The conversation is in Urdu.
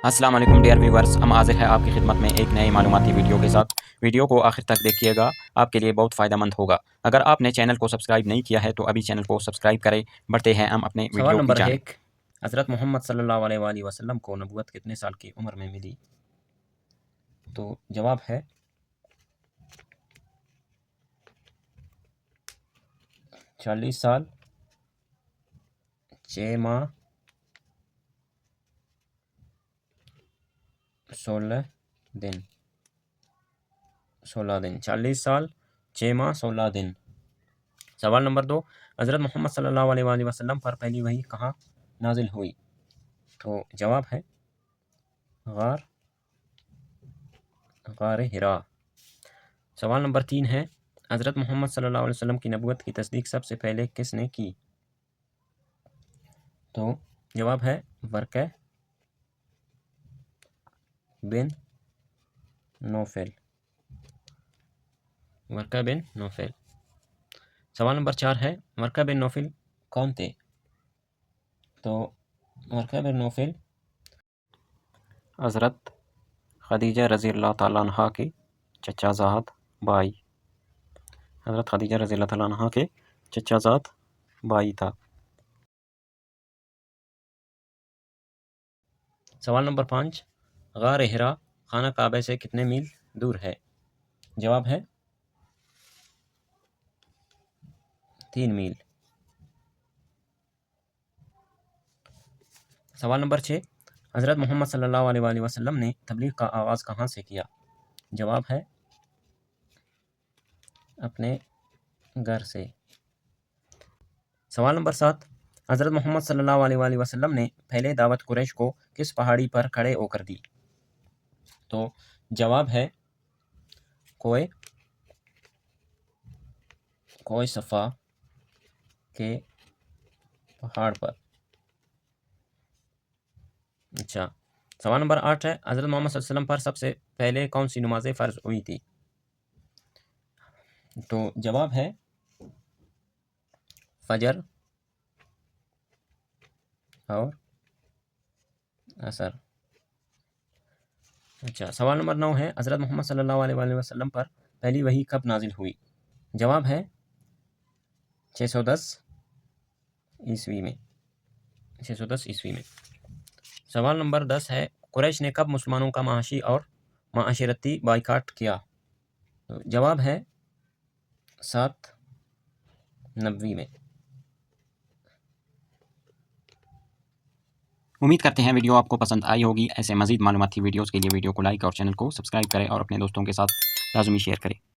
السلام علیکم ڈیئر ویورز، ہم حاضر ہیں آپ کی خدمت میں ایک نئے معلوماتی ویڈیو کے ساتھ۔ ویڈیو کو آخر تک دیکھیے گا، آپ کے لیے بہت فائدہ مند ہوگا۔ اگر آپ نے چینل کو سبسکرائب نہیں کیا ہے تو ابھی چینل کو سبسکرائب کریں۔ بڑھتے ہیں ہم اپنے سوال ویڈیو کی نمبر جانب۔ 1، حضرت محمد صلی اللہ علیہ وآلہ وسلم کو نبوت کتنے سال کی عمر میں ملی؟ تو جواب ہے 40 سال 6 ماہ 16 دن 40 سال 6 ماہ 16 دن۔ سوال نمبر 2، حضرت محمد صلی اللہ علیہ وآلہ وسلم پر پہلی وحی کہاں نازل ہوئی؟ تو جواب ہے غار حرا۔ سوال نمبر 3 ہے، حضرت محمد صلی اللہ علیہ وسلم کی نبوت کی تصدیق سب سے پہلے کس نے کی؟ تو جواب ہے ورقہ بن نوفل۔ سوال نمبر 4 ہے، ورقہ بن نوفل کون تھے؟ تو ورقہ بن نوفل حضرت خدیجہ رضی اللہ تعالیٰ عنہ کے چچا زاد بھائی تھا۔ سوال نمبر 5، غار حرا خانہ کعبہ سے کتنے میل دور ہے؟ جواب ہے 3 میل۔ سوال نمبر 6، حضرت محمد صلی اللہ علیہ وآلہ وسلم نے تبلیغ کا آغاز کہاں سے کیا؟ جواب ہے اپنے گھر سے۔ سوال نمبر 7، حضرت محمد صلی اللہ علیہ وآلہ وسلم نے پہلے دعوت قریش کو کس پہاڑی پر کھڑے ہو کر دی؟ تو جواب ہے کوہ صفا کے پہاڑ پر۔ اچھا، سوال نمبر 8 ہے، حضرت محمد صلی اللہ علیہ وسلم پر سب سے پہلے کون سی نمازیں فرض ہوئی تھی؟ تو جواب ہے فجر اور عصر۔ اچھا، سوال نمبر 9 ہے، حضرت محمد صلی اللہ علیہ وآلہ وسلم پر پہلی وحی کب نازل ہوئی؟ جواب ہے 610 عیسوی میں۔ سوال نمبر 10 ہے، قریش نے کب مسلمانوں کا معاشی اور معاشرتی بائیکاٹ کیا؟ تو جواب ہے 790 میں۔ امید کرتے ہیں ویڈیو آپ کو پسند آئی ہوگی۔ ایسے مزید معلوماتی ویڈیوز کے لیے ویڈیو کو لائک اور چینل کو سبسکرائب کریں اور اپنے دوستوں کے ساتھ لازمی شیئر کریں۔